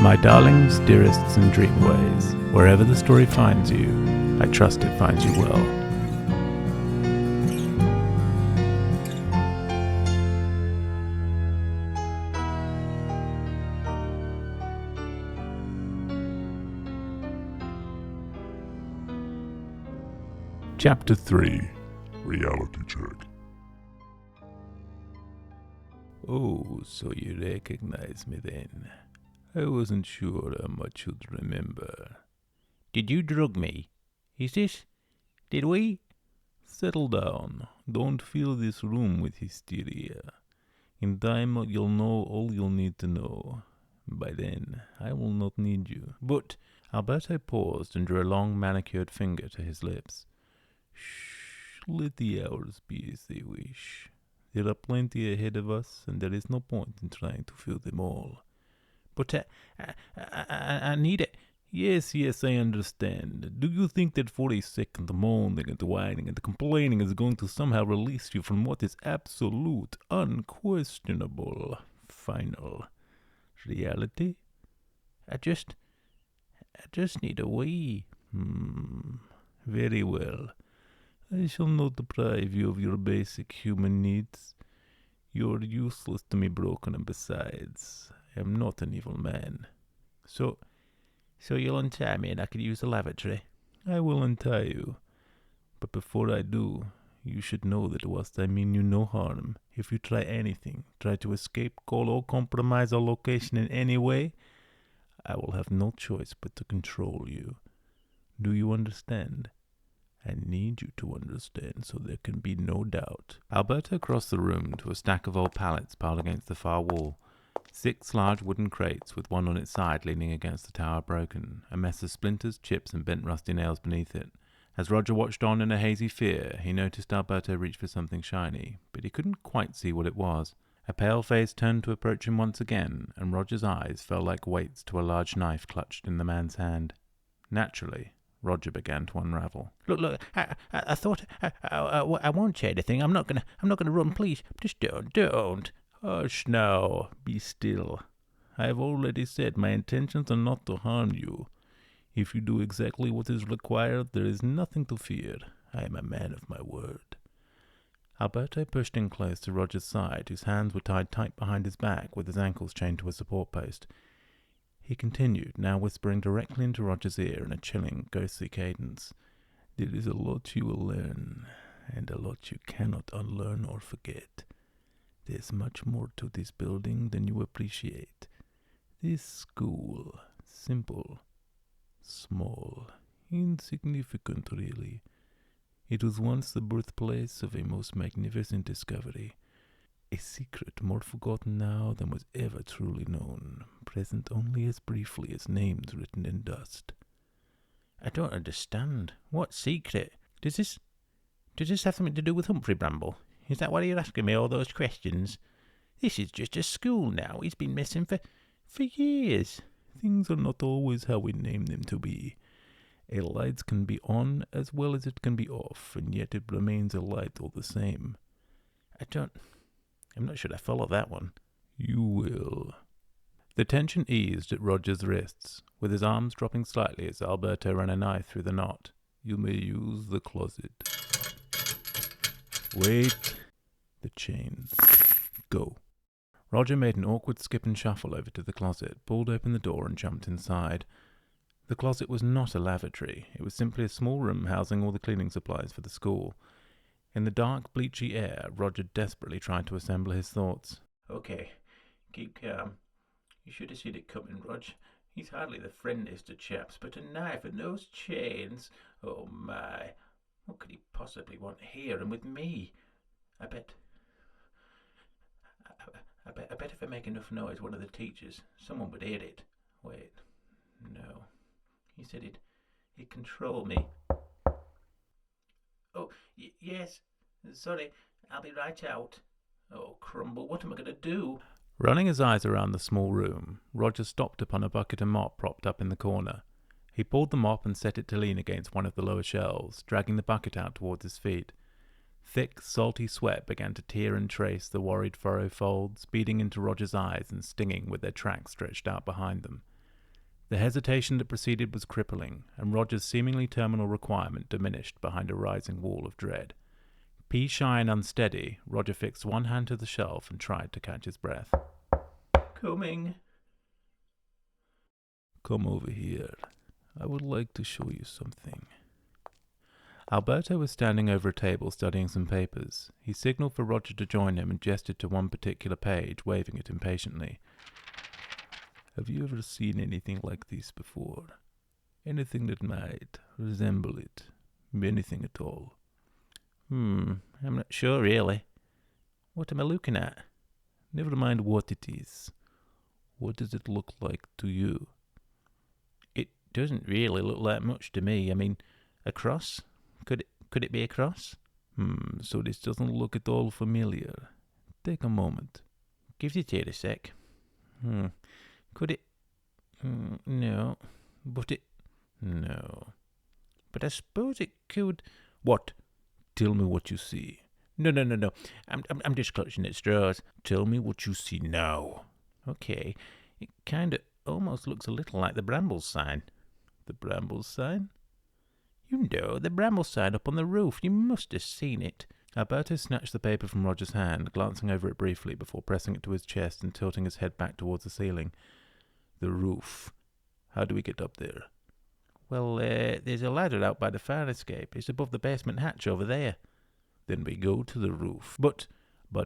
My darlings, dearests, and dreamways, wherever the story finds you, I trust it finds you well. Chapter 3, Reality check. Oh, so you recognize me then. I wasn't sure how much you'd remember. Did you drug me? Did we? Settle down. Don't fill this room with hysteria. In time you'll know all you'll need to know. By then, I will not need you. But Alberto paused and drew a long manicured finger to his lips. Shh, let the hours be as they wish. There are plenty ahead of us, and there is no point in trying to fill them all. But I need it. Yes, I understand. Do you think that for a second the moaning and whining and the complaining is going to somehow release you from what is absolute, unquestionable, final reality? I just need a wee. Very well. I shall not deprive you of your basic human needs. You're useless to me, broken, and besides, I am not an evil man. So you'll untie me and I can use the lavatory? I will untie you. But before I do, you should know that whilst I mean you no harm, if you try anything, try to escape, call, or compromise our location in any way, I will have no choice but to control you. Do you understand? I need you to understand so there can be no doubt. Alberto crossed the room to a stack of old pallets piled against the far wall. 6 large wooden crates with one on its side leaning against the tower broken, a mess of splinters, chips, and bent rusty nails beneath it. As Roger watched on in a hazy fear, he noticed Alberto reach for something shiny, but he couldn't quite see what it was. A pale face turned to approach him once again, and Roger's eyes fell like weights to a large knife clutched in the man's hand. Naturally, Roger began to unravel. Look, I thought I won't say anything. I'm not gonna run, please. Just don't. Hush now, be still. I have already said my intentions are not to harm you. If you do exactly what is required, there is nothing to fear. I am a man of my word. Alberto pushed in close to Roger's side, whose hands were tied tight behind his back with his ankles chained to a support post. He continued, now whispering directly into Roger's ear in a chilling, ghostly cadence. There is a lot you will learn, and a lot you cannot unlearn or forget. There's much more to this building than you appreciate. This school, simple, small, insignificant really. It was once the birthplace of a most magnificent discovery. A secret more forgotten now than was ever truly known, present only as briefly as names written in dust. I don't understand. What secret? Does this have something to do with Humphrey Bramble? Is that why you're asking me all those questions? This is just a school now. He's been missing for years. Things are not always how we name them to be. A light can be on as well as it can be off, and yet it remains a light all the same. I'm not sure I follow that one. You will. The tension eased at Roger's wrists, with his arms dropping slightly as Alberto ran a knife through the knot. You may use the closet. Wait. The chains. Go. Roger made an awkward skip and shuffle over to the closet, pulled open the door and jumped inside. The closet was not a lavatory. It was simply a small room housing all the cleaning supplies for the school. In the dark, bleachy air, Roger desperately tried to assemble his thoughts. Okay, keep calm. You should have seen it coming, Rog. He's hardly the friendliest of chaps, but a knife and those chains... Oh my, what could he possibly want here and with me? I bet if I make enough noise, one of the teachers, someone would hear it. Wait, no. He said he'd control me. Oh, yes. Sorry, I'll be right out. Oh, Crumble, what am I going to do? Running his eyes around the small room, Roger stopped upon a bucket and mop propped up in the corner. He pulled the mop and set it to lean against one of the lower shelves, dragging the bucket out towards his feet. Thick, salty sweat began to tear and trace the worried furrow folds, beating into Roger's eyes and stinging with their tracks stretched out behind them. The hesitation that preceded was crippling, and Roger's seemingly terminal requirement diminished behind a rising wall of dread. Pea-shy and unsteady, Roger fixed one hand to the shelf and tried to catch his breath. "Coming." "Come over here. I would like to show you something." Alberto was standing over a table studying some papers. He signaled for Roger to join him and gestured to one particular page, waving it impatiently. "Have you ever seen anything like this before? Anything that might resemble it? Anything at all?" I'm not sure, really. What am I looking at?" "Never mind what it is. What does it look like to you?" "It doesn't really look like much to me. I mean, a cross? Could it be a cross?" So this doesn't look at all familiar. Take a moment." "Give it here a sec. Could it? No. But it? No. But I suppose it could." "What? Tell me what you see." No. I'm just clutching at straws." "Tell me what you see now." "Okay. It kind of almost looks a little like the Brambles sign." "The Brambles sign?" "You know, the Brambles sign up on the roof. You must have seen it." Alberto snatched the paper from Roger's hand, glancing over it briefly before pressing it to his chest and tilting his head back towards the ceiling. "The roof. How do we get up there?" "Well, there's a ladder out by the fire escape. It's above the basement hatch over there." "Then we go to the roof. But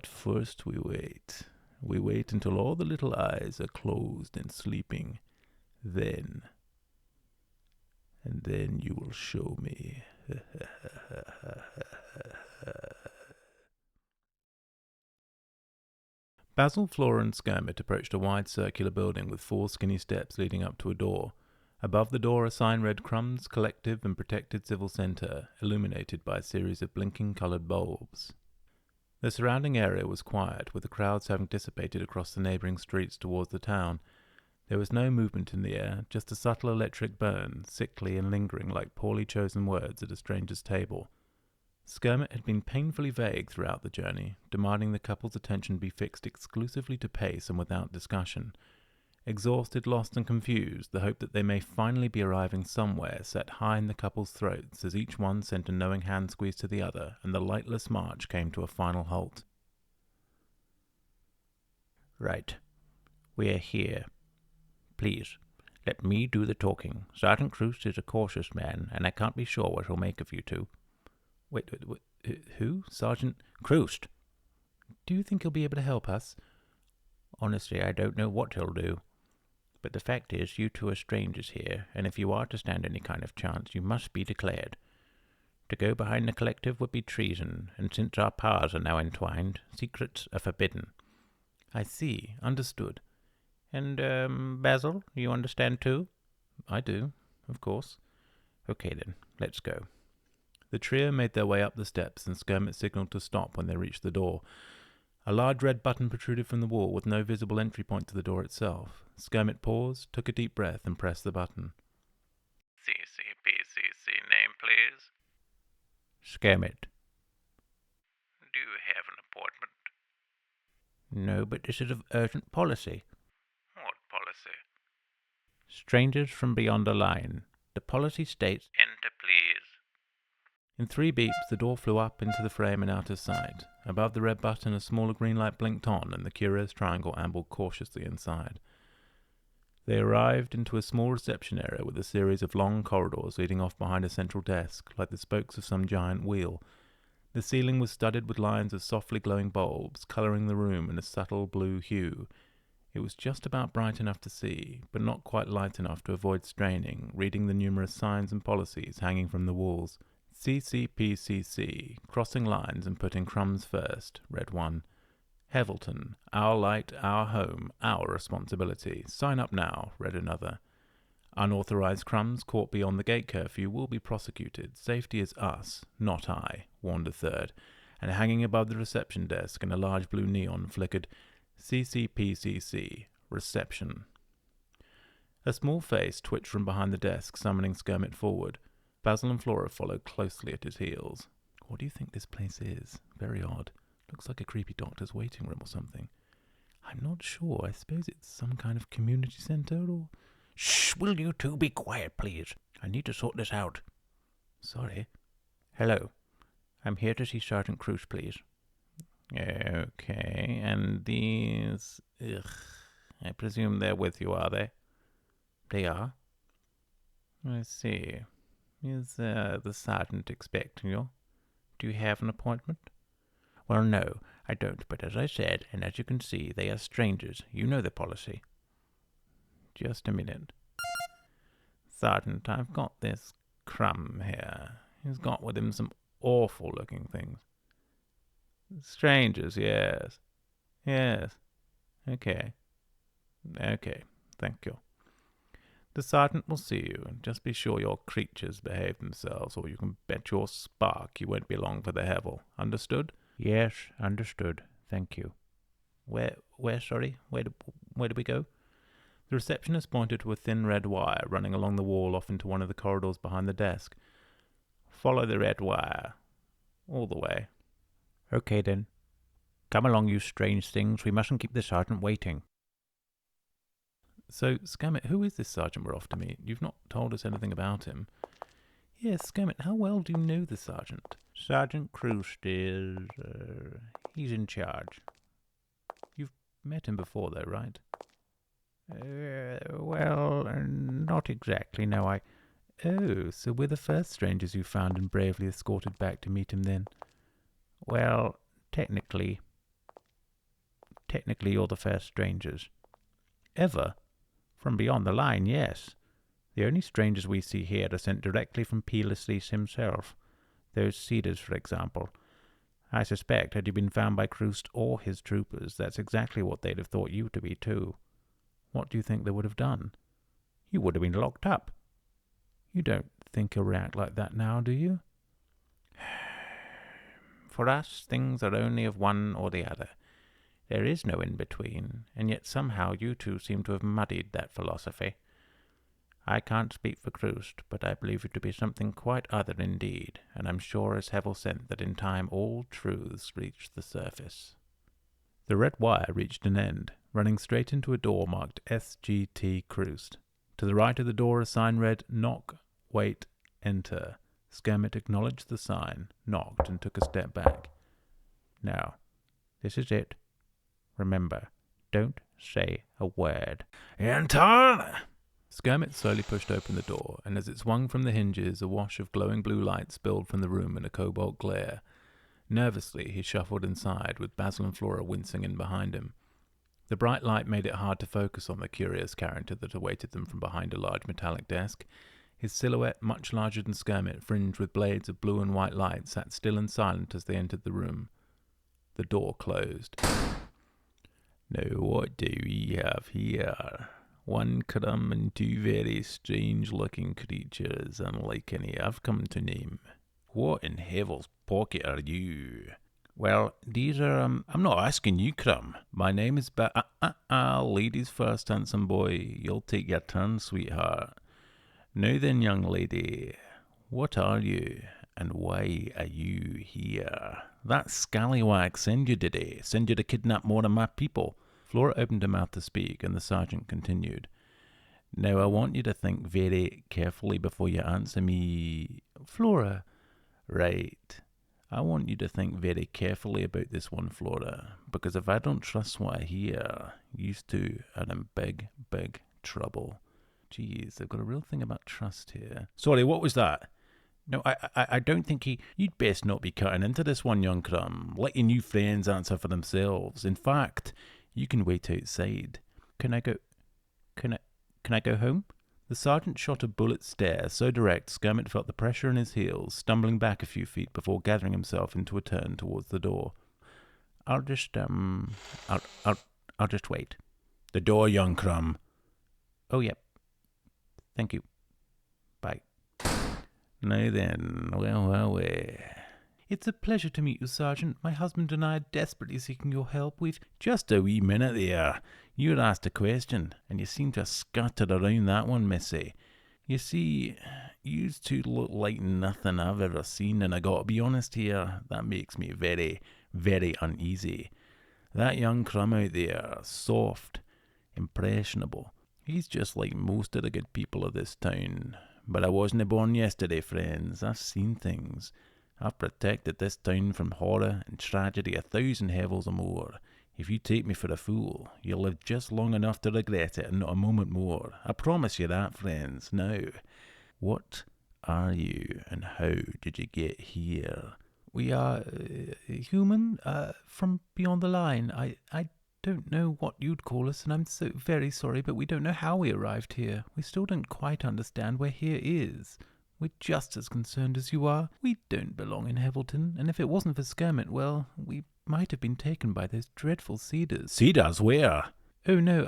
first we wait. We wait until all the little eyes are closed and sleeping. And then you will show me." Basil, Flora, and Skirmit approached a wide circular building with 4 skinny steps leading up to a door. Above the door, a sign read Crumbs Collective and Protected Civil Centre, illuminated by a series of blinking coloured bulbs. The surrounding area was quiet, with the crowds having dissipated across the neighbouring streets towards the town. There was no movement in the air, just a subtle electric burn, sickly and lingering like poorly chosen words at a stranger's table. Skirmit had been painfully vague throughout the journey, demanding the couple's attention be fixed exclusively to pace and without discussion. Exhausted, lost, and confused, the hope that they may finally be arriving somewhere set high in the couple's throats as each one sent a knowing hand squeeze to the other, and the lightless march came to a final halt. "Right. We're here. Please, let me do the talking. Sergeant Cruz is a cautious man, and I can't be sure what he'll make of you two." Wait, who? Sergeant Cruz? "Do you think he'll be able to help us?" "Honestly, I don't know what he'll do. But the fact is, you two are strangers here, and if you are to stand any kind of chance, you must be declared. To go behind the collective would be treason, and since our powers are now entwined, secrets are forbidden." "I see. Understood." "And, Basil, you understand too?" "I do, of course." "Okay then, let's go." The trio made their way up the steps, and Skirmit signalled to stop when they reached the door. A large red button protruded from the wall with no visible entry point to the door itself. Skirmit paused, took a deep breath, and pressed the button. "CCPCC name, please?" "Skirmit." "Do you have an appointment?" "No, but this is of urgent policy." "What policy?" "Strangers from beyond a line. The policy states—" "Enter, please." In 3 beeps, the door flew up into the frame and out of sight. Above the red button, a smaller green light blinked on, and the curious triangle ambled cautiously inside. They arrived into a small reception area with a series of long corridors leading off behind a central desk, like the spokes of some giant wheel. The ceiling was studded with lines of softly glowing bulbs, colouring the room in a subtle blue hue. It was just about bright enough to see, but not quite light enough to avoid straining, reading the numerous signs and policies hanging from the walls. CCPCC, crossing lines and putting crumbs first, read one. Hevelton, our light, our home, our responsibility. Sign up now, read another. Unauthorized crumbs caught beyond the gate curfew will be prosecuted. Safety is us, not I, warned a third. And hanging above the reception desk in a large blue neon flickered CCPCC, reception. A small face twitched from behind the desk, summoning Skirmit forward. Basil and Flora followed closely at his heels. "What do you think this place is? Very odd. Looks like a creepy doctor's waiting room or something." "I'm not sure. I suppose it's some kind of community centre or Shh, will you two be quiet, please? I need to sort this out. Sorry. Hello. I'm here to see Sergeant Cruz, please. Okay, and these... Ugh, I presume they're with you, are they? They are? I see. Is the sergeant expecting you? Do you have an appointment? Well, no, I don't, but as I said, and as you can see, they are strangers. You know the policy. Just a minute. Sergeant, I've got this Crumb here. He's got with him some awful-looking things. Strangers, yes. Yes. Okay. Okay, thank you. The sergeant will see you, and just be sure your creatures behave themselves, or you can bet your spark you won't be long for the Hevel. Understood? Yes, understood. Thank you. Where, sorry? Where did we go? The receptionist pointed to a thin red wire running along the wall off into one of the corridors behind the desk. Follow the red wire. All the way. Okay, then. Come along, you strange things. We mustn't keep the sergeant waiting. So, Scammit, who is this sergeant we're off to meet? You've not told us anything about him. Yes, Scammit, how well do you know the sergeant? Sergeant Cruz is... he's in charge. You've met him before, though, right? Well, not exactly, no, Oh, so we're the first strangers you found and bravely escorted back to meet him, then? Well, technically you're the first strangers. Ever? From beyond the line, yes. The only strangers we see here are sent directly from Peerlessly's himself. Those cedars, for example. I suspect, had you been found by Crust or his troopers, that's exactly what they'd have thought you to be, too. What do you think they would have done? You would have been locked up. You don't think he'll react like that now, do you? For us, things are only of one or the other. There is no in-between, and yet somehow you two seem to have muddied that philosophy. I can't speak for Crust, but I believe it to be something quite other indeed, and I'm sure as Hevel sent that in time all truths reach the surface. The red wire reached an end, running straight into a door marked SGT Crust. To the right of the door a sign read, Knock, Wait, Enter. Scammit acknowledged the sign, knocked, and took a step back. Now, this is it. Remember, don't say a word. Enter! Scammit slowly pushed open the door, and as it swung from the hinges, a wash of glowing blue light spilled from the room in a cobalt glare. Nervously, he shuffled inside, with Basil and Flora wincing in behind him. The bright light made it hard to focus on the curious character that awaited them from behind a large metallic desk. His silhouette, much larger than Scammit, fringed with blades of blue and white light, sat still and silent as they entered the room. The door closed. Now what do we have here? One Crumb and two very strange-looking creatures, unlike any I've come to name. What in Hevel's pocket are you? Well, these are, I'm not asking you, Crumb. My name is ladies first, handsome boy. You'll take your turn, sweetheart. Now then, young lady, what are you, and why are you here? That scallywag send you, did he? Send you to kidnap more of my people? Flora opened her mouth to speak, and the sergeant continued. Now, I want you to think very carefully before you answer me. Flora. Right. I want you to think very carefully about this one, Flora, because if I don't trust what I hear, you two are in big, big trouble. Jeez, they've got a real thing about trust here. Sorry, what was that? No, I don't think you'd best not be cutting into this one, young Crumb. Let your new friends answer for themselves. In fact, you can wait outside. Can I go home? The sergeant shot a bullet stare so direct Scammit felt the pressure in his heels, stumbling back a few feet before gathering himself into a turn towards the door. I'll just wait. The door, young Crumb. Oh, yep. Thank you. Bye. Now then, well. It's a pleasure to meet you, Sergeant. My husband and I are desperately seeking your help. We've... Just a wee minute there. You had asked a question, and you seem to have scattered around that one, missy. You see, yous two look like nothing I've ever seen, and I gotta be honest here, that makes me very, very uneasy. That young Crumb out there, soft, impressionable. He's just like most of the good people of this town. But I wasn't born yesterday, friends. I've seen things. I've protected this town from horror and tragedy 1,000 hevels or more. If you take me for a fool, you'll live just long enough to regret it and not a moment more. I promise you that, friends. Now, what are you and how did you get here? We are human from beyond the line. I don't know what you'd call us, and I'm so very sorry, but we don't know how we arrived here. We still don't quite understand where here is. We're just as concerned as you are. We don't belong in Hevelton, and if it wasn't for Skirmit, well, we might have been taken by those dreadful cedars. Cedars where? Oh no,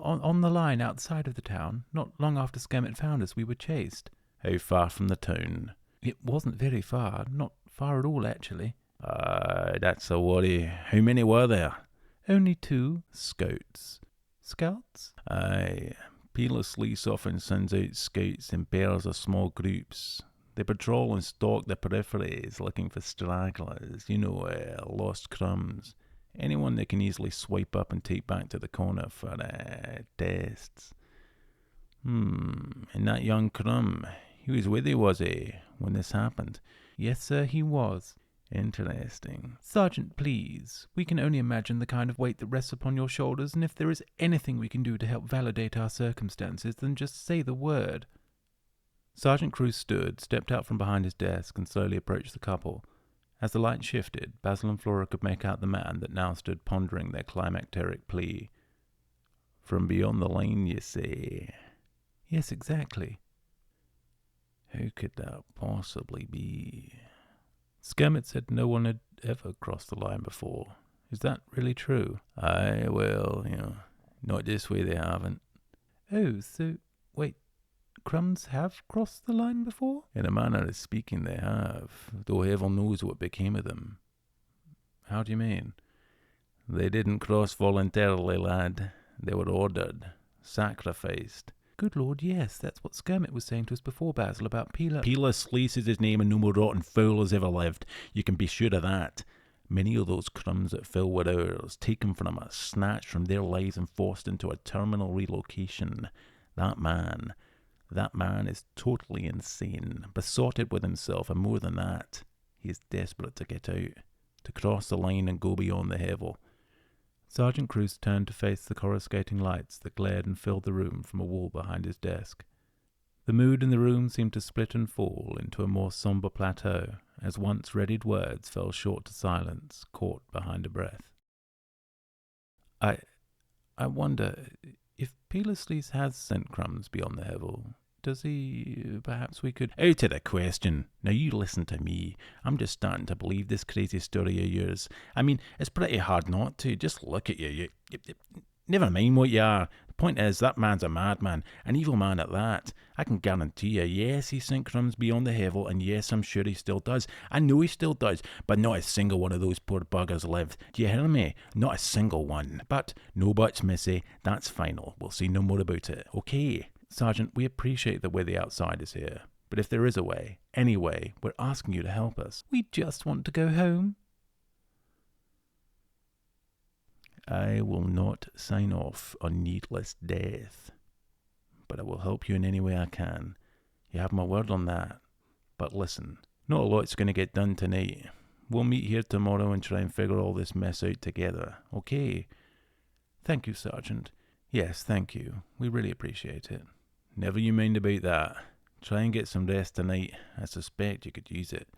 on the line outside of the town. Not long after Skirmit found us, we were chased. How far from the town? It wasn't very far. Not far at all, actually. That's a worry. How many were there? Only 2. Scouts. Scouts? Aye. Peerlessly often sends out scouts in pairs or small groups. They patrol and stalk the peripheries, looking for stragglers, lost crumbs. Anyone they can easily swipe up and take back to the corner for tests. And that young Crumb, he was with you, was he, when this happened? Yes, sir, he was. Interesting. Sergeant, please. We can only imagine the kind of weight that rests upon your shoulders, and if there is anything we can do to help validate our circumstances, then just say the word. Sergeant Cruz stood, stepped out from behind his desk, and slowly approached the couple. As the light shifted, Basil and Flora could make out the man that now stood pondering their climacteric plea. From beyond the line, you say? Yes, exactly. How could that possibly be? Skirmit said no one had ever crossed the line before. Is that really true? Aye, well, not this way they haven't. Oh, so, wait, Crumbs have crossed the line before? In a manner of speaking, they have, though heaven knows what became of them. How do you mean? They didn't cross voluntarily, lad. They were ordered, sacrificed. Good Lord, yes, that's what Skirmit was saying to us before, Basil, about Peeler. Peeler Sleece is his name, and no more rotten fool has ever lived. You can be sure of that. Many of those crumbs that fell were ours, taken from us, snatched from their lives and forced into a terminal relocation. That man is totally insane, besotted with himself, and more than that, he is desperate to get out, to cross the line and go beyond the Hevel. Sergeant Cruz turned to face the coruscating lights that glared and filled the room from a wall behind his desk. The mood in the room seemed to split and fall into a more somber plateau, as once readied words fell short to silence, caught behind a breath. I wonder, if Peelersley's has sent Crumbs beyond the Hevel, does he, perhaps we could... Out of the question. Now you listen to me. I'm just starting to believe this crazy story of yours. I mean, it's pretty hard not to. Just look at you. Never mind what you are. The point is, that man's a madman. An evil man at that. I can guarantee you, yes, he sent Crumbs beyond the Hevel, and yes, I'm sure he still does. I know he still does, but not a single one of those poor buggers lived. Do you hear me? Not a single one. But, no buts, missy. That's final. We'll say no more about it. Okay? Sergeant, we appreciate that we're the outsiders here, but if there is a way, any way, we're asking you to help us. We just want to go home. I will not sign off on needless death, but I will help you in any way I can. You have my word on that. But listen, not a lot's going to get done tonight. We'll meet here tomorrow and try and figure all this mess out together, okay? Thank you, Sergeant. Yes, thank you. We really appreciate it. Never you mind about that. Try and get some rest tonight. I suspect you could use it.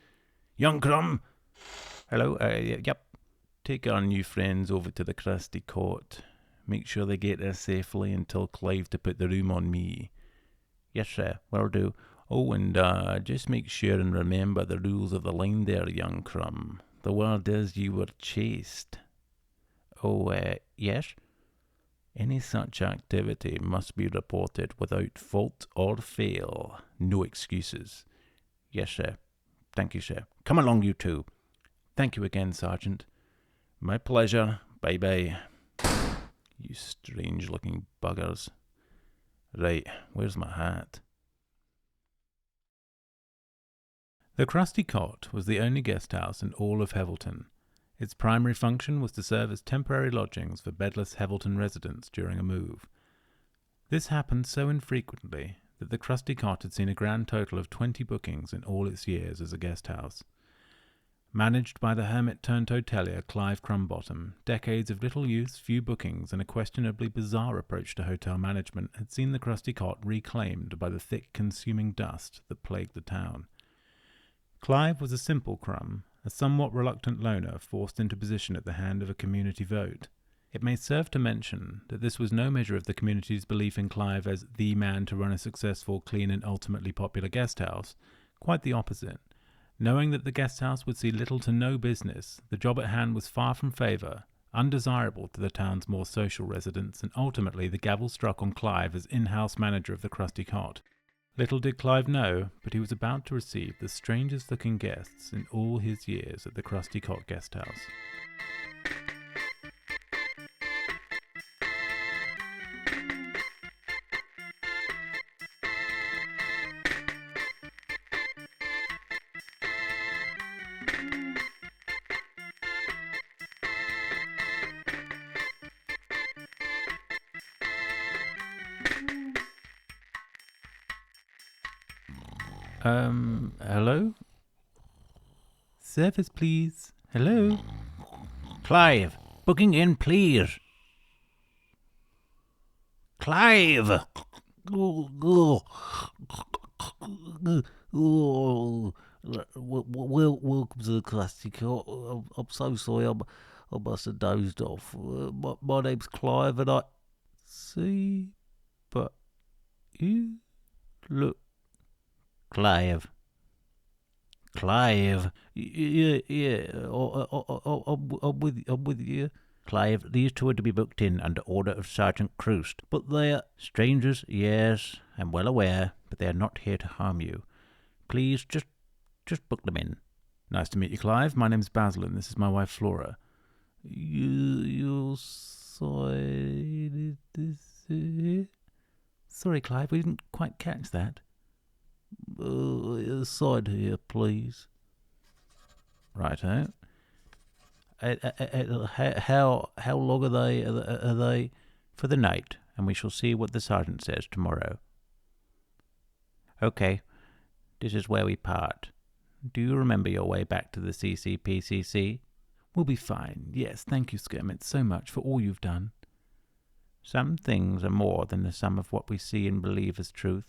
Young Crumb! Hello, yep. Take our new friends over to the crusty cot. Make sure they get there safely and tell Clive to put the room on me. Yes, sir, will do. Oh, and just make sure and remember the rules of the line there, young Crumb. The word is you were chased. Oh, yes? Any such activity must be reported without fault or fail. No excuses. Yes, sir. Thank you, sir. Come along, you two. Thank you again, Sergeant. My pleasure. Bye-bye. You strange-looking buggers. Right, where's my hat? The Crusty Cot was the only guest house in all of Hevelton. Its primary function was to serve as temporary lodgings for bedless Hevelton residents during a move. This happened so infrequently that the Crusty Cot had seen a grand total of 20 bookings in all its years as a guest house. Managed by the hermit-turned-hotelier Clive Crumbottom, decades of little use, few bookings, and a questionably bizarre approach to hotel management had seen the Crusty Cot reclaimed by the thick, consuming dust that plagued the town. Clive was a simple crumb, a somewhat reluctant loner forced into position at the hand of a community vote. It may serve to mention that this was no measure of the community's belief in Clive as the man to run a successful, clean, and ultimately popular guest house. Quite the opposite. Knowing that the guest house would see little to no business, the job at hand was far from favour, undesirable to the town's more social residents, and ultimately the gavel struck on Clive as in-house manager of the Crusty Cot. Little did Clive know, but he was about to receive the strangest-looking guests in all his years at the Crusty Cot guest house. Hello? Service, please. Hello? Clive, booking in, please. Clive! Welcome to the Crusty Cot. I'm so sorry, I must have dozed off. My name's Clive, and I See, but you look... Clive. yeah, I'm with you. Clive, these two are to be booked in under order of Sergeant Crust. But they're Strangers, yes, I'm well aware, but they are not here to harm you. Please, just book them in. Nice to meet you, Clive. My name's Basil, and this is my wife, Flora. you signed this. Sorry, Clive, we didn't quite catch that. Sign here, please. Righto. How long are they? Are they For the night, and we shall see what the sergeant says tomorrow. Okay, this is where we part. Do you remember your way back to the CCPCC? We'll be fine. Yes, thank you, Skirmit, so much for all you've done. Some things are more than the sum of what we see and believe as truth.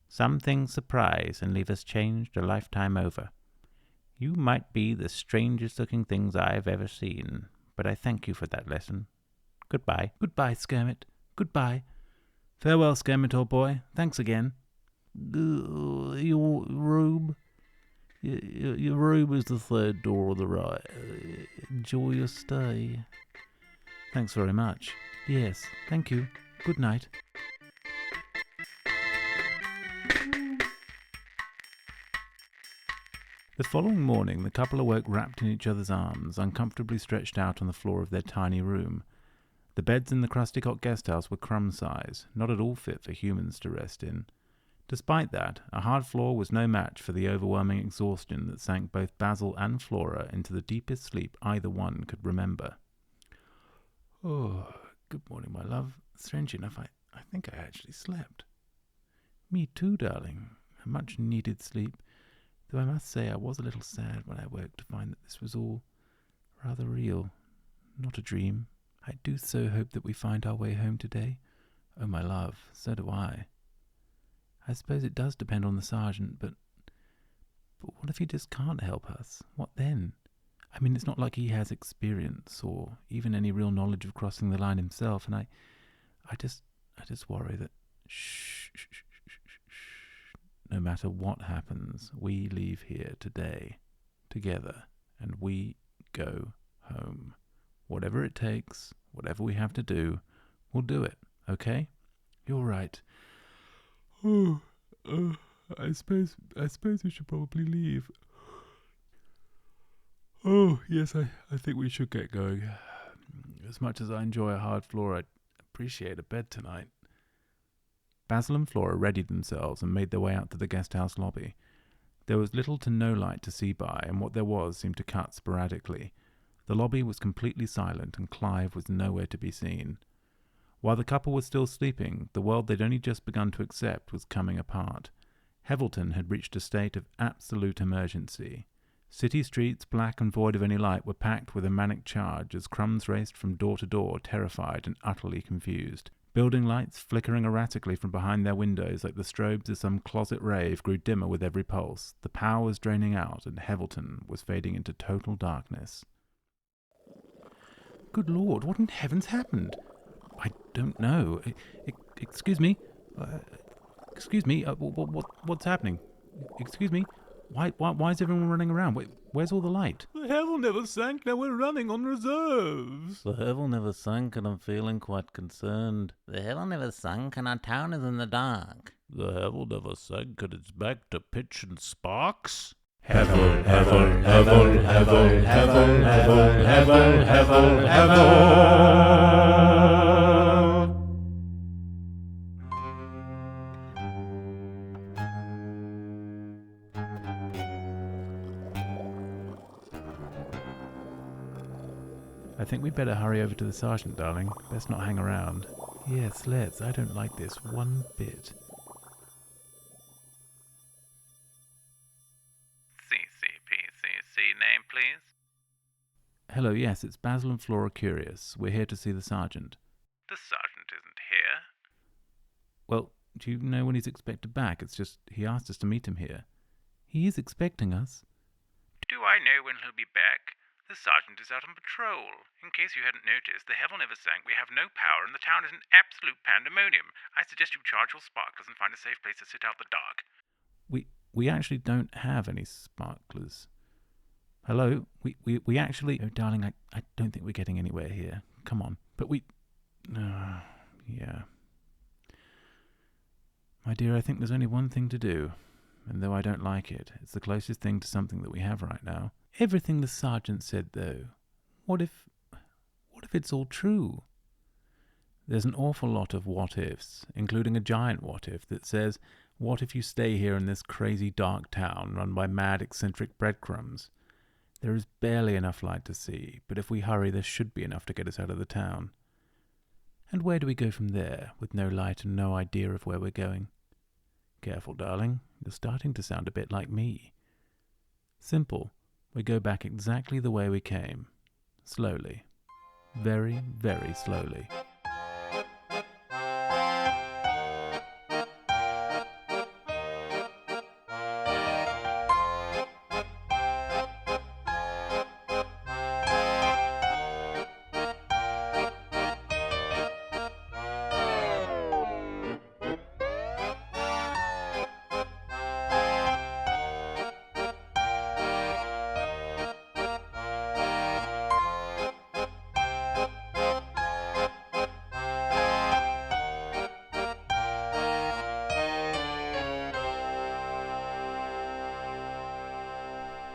Some things surprise and leave us changed a lifetime over. You might be the strangest looking things I have ever seen, but I thank you for that lesson. Goodbye. Goodbye, Skirmit. Goodbye. Farewell, Skirmit, old boy. Thanks again. your room? Your room is the third door on the right. Enjoy your stay. Thanks very much. Yes, thank you. Good night. The following morning, the couple awoke wrapped in each other's arms, uncomfortably stretched out on the floor of their tiny room. The beds in the Crusty Cot guest house were crumb size, not at all fit for humans to rest in. Despite that, a hard floor was no match for the overwhelming exhaustion that sank both Basil and Flora into the deepest sleep either one could remember. Oh, good morning, my love. Strange enough, I think I actually slept. Me too, darling. A much-needed sleep. Though I must say I was a little sad when I woke to find that this was all rather real, not a dream. I do so hope that we find our way home today. Oh, my love, so do I. I suppose it does depend on the sergeant, but what if he just can't help us? What then? I mean, it's not like he has experience or even any real knowledge of crossing the line himself, and I just worry that no matter what happens, we leave here today, together, and we go home. Whatever it takes, whatever we have to do, we'll do it, okay? You're right. Oh, I suppose we should probably leave. Oh, yes, I think we should get going. As much as I enjoy a hard floor, I'd appreciate a bed tonight. Basil and Flora readied themselves and made their way out to the guest house lobby. There was little to no light to see by, and what there was seemed to cut sporadically. The lobby was completely silent, and Clive was nowhere to be seen. While the couple was still sleeping, the world they'd only just begun to accept was coming apart. Hevelton had reached a state of absolute emergency. City streets, black and void of any light, were packed with a manic charge as Crumbs raced from door to door, terrified and utterly confused. Building lights, flickering erratically from behind their windows like the strobes of some closet rave, grew dimmer with every pulse. The power was draining out, and Hevelton was fading into total darkness. Good Lord, what in heaven's happened? I don't know. Excuse me? What's happening? Excuse me? Why is everyone running around? Where's all the light? The Hevel never sank, now we're running on reserves. The Hevel never sank and I'm feeling quite concerned. The Hevel never sank and our town is in the dark. The Hevel never sank and it's back to pitch and sparks. Hevel, Hevel, Hevel, Hevel, Hevel, Hevel, Hevel, Hevel, Hevel. I think we'd better hurry over to the sergeant, darling. Best not hang around. Yes, let's. I don't like this one bit. CCPCC name, please. Hello, yes, it's Basil and Flora Curious. We're here to see the sergeant. The sergeant isn't here. Well, do you know when he's expected back? It's just he asked us to meet him here. He is expecting us. Do I know when he'll be back? The sergeant is out on patrol. In case you hadn't noticed, the Hevel never sank, we have no power, and the town is an absolute pandemonium. I suggest you charge your sparklers and find a safe place to sit out the dark. We actually don't have any sparklers. Hello? We actually... Oh, darling, I don't think we're getting anywhere here. Come on. But we... yeah. My dear, I think there's only one thing to do. And though I don't like it, it's the closest thing to something that we have right now. Everything the sergeant said, though. What if it's all true? There's an awful lot of what-ifs, including a giant what-if that says, what if you stay here in this crazy dark town run by mad eccentric breadcrumbs? There is barely enough light to see, but if we hurry there should be enough to get us out of the town. And where do we go from there, with no light and no idea of where we're going? Careful, darling, you're starting to sound a bit like me. Simple. We go back exactly the way we came. Slowly. Very, very slowly.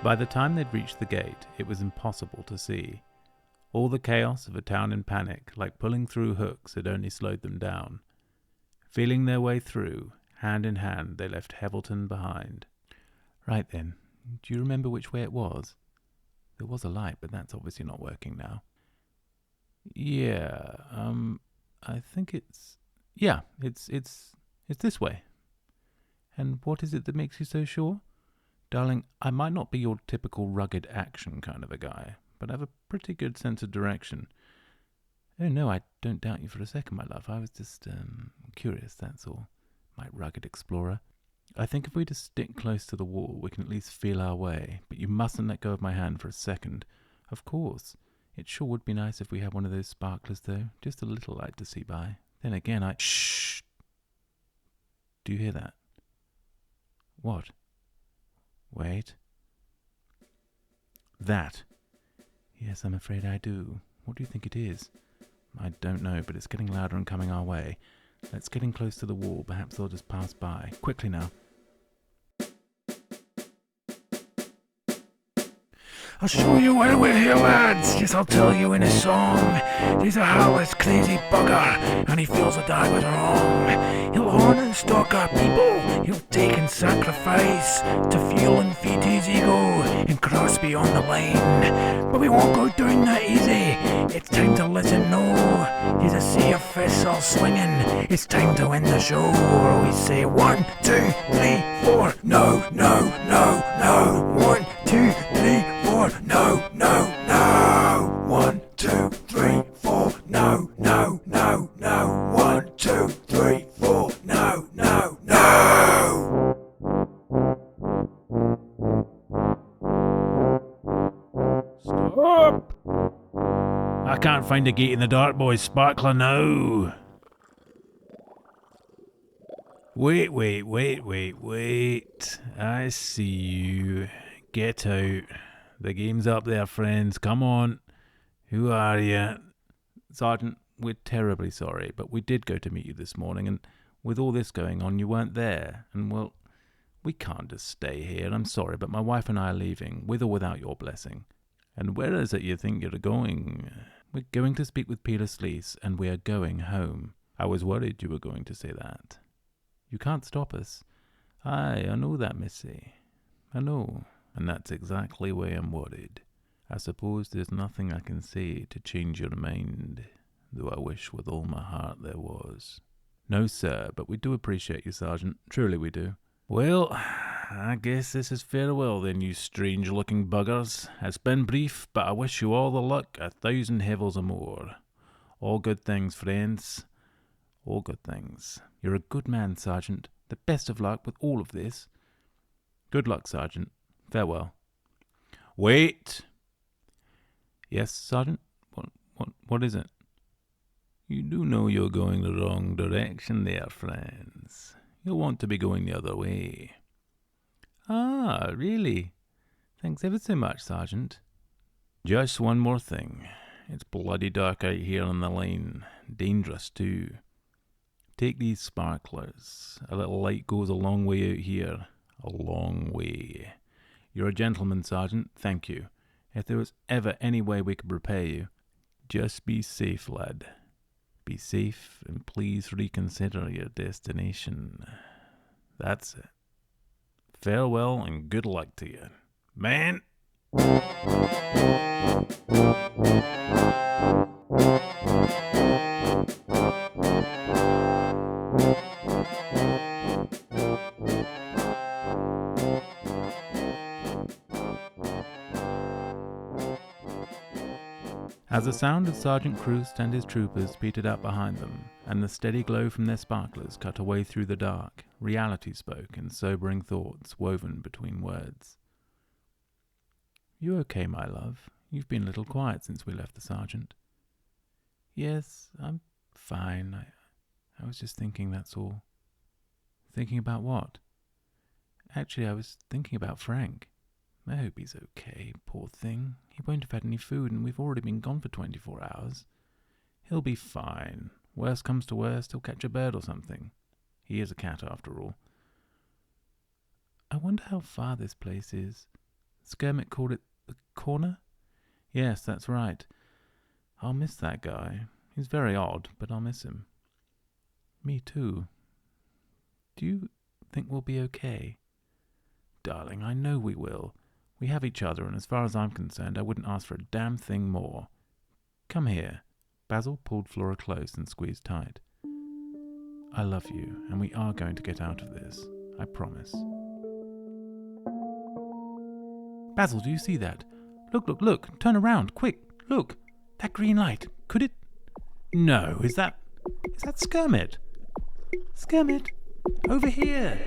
By the time they'd reached the gate, it was impossible to see. All the chaos of a town in panic, like pulling through hooks, had only slowed them down. Feeling their way through, hand in hand, they left Hevelton behind. Right then, do you remember which way it was? There was a light, but that's obviously not working now. Yeah, I think it's... Yeah, it's this way. And what is it that makes you so sure? Darling, I might not be your typical rugged action kind of a guy, but I have a pretty good sense of direction. Oh no, I don't doubt you for a second, my love. I was just curious, that's all. My rugged explorer. I think if we just stick close to the wall, we can at least feel our way, but you mustn't let go of my hand for a second. Of course. It sure would be nice if we had one of those sparklers, though. Just a little light to see by. Then again, Shh! Do you hear that? What? Wait. That. Yes, I'm afraid I do. What do you think it is? I don't know, but it's getting louder and coming our way. Let's get in close to the wall. Perhaps they'll just pass by. Quickly now. I'll show you where we're here, lads. Yes, I'll tell you in a song. There's a heartless, crazy bugger, and he feels that I was wrong. He'll horn and stalk our people. He'll take and sacrifice to fuel and feed his ego and cross beyond the line. But we won't go down that easy. It's time to let him know. He's a sea of fists all swinging. It's time to end the show. Or we say 1, 2, 3, 4. No, no, no, no. 1, 2, 3, 4. No, no, no. 1, 2, 3, 4. No, no, no, no. 1, 2, 3, 4. No, no, no. Stop! I can't find a gate in the dark, boys. Sparkler now. Wait. I see you. Get out. The game's up there, friends. Come on. Who are you? Sergeant, we're terribly sorry, but we did go to meet you this morning, and with all this going on, you weren't there. And, well, we can't just stay here. I'm sorry, but my wife and I are leaving, with or without your blessing. And where is it you think you're going? We're going to speak with Peter Sleece, and we are going home. I was worried you were going to say that. You can't stop us. Aye, I know that, missy. I know, and that's exactly why I'm worried. I suppose there's nothing I can say to change your mind, though I wish with all my heart there was. No, sir, but we do appreciate you, Sergeant. Truly we do. Well, I guess this is farewell then, you strange-looking buggers. It's been brief, but I wish you all the luck, 1,000 heavels or more. All good things, friends. All good things. You're a good man, Sergeant. The best of luck with all of this. Good luck, Sergeant. Farewell. Wait! Yes, Sergeant? What is it? You do know you're going the wrong direction there, friends. You'll want to be going the other way. Ah, really? Thanks ever so much, Sergeant. Just one more thing. It's bloody dark out here on the lane. Dangerous, too. Take these sparklers. A little light goes a long way out here. A long way. You're a gentleman, Sergeant. Thank you. If there was ever any way we could repay you, just be safe, lad. Be safe, and please reconsider your destination. That's it. Farewell, and good luck to you. Man! As the sound of Sergeant Crust and his troopers petered out behind them, and the steady glow from their sparklers cut a way through the dark, reality spoke in sobering thoughts woven between words. You okay, my love? You've been a little quiet since we left the sergeant. Yes, I'm fine. I was just thinking, that's all. Thinking about what? Actually, I was thinking about Frank. I hope he's okay, poor thing. He won't have had any food, and we've already been gone for 24 hours. He'll be fine. Worst comes to worst, he'll catch a bird or something. He is a cat, after all. I wonder how far this place is. Skirmitt called it the corner? Yes, that's right. I'll miss that guy. He's very odd, but I'll miss him. Me too. Do you think we'll be okay? Darling, I know we will. We have each other, and as far as I'm concerned, I wouldn't ask for a damn thing more. Come here. Basil pulled Flora close and squeezed tight. I love you, and we are going to get out of this. I promise. Basil, do you see that? Look. Turn around, quick. Look. That green light. Could it... No, is that Skirmitt? Skirmitt, over here.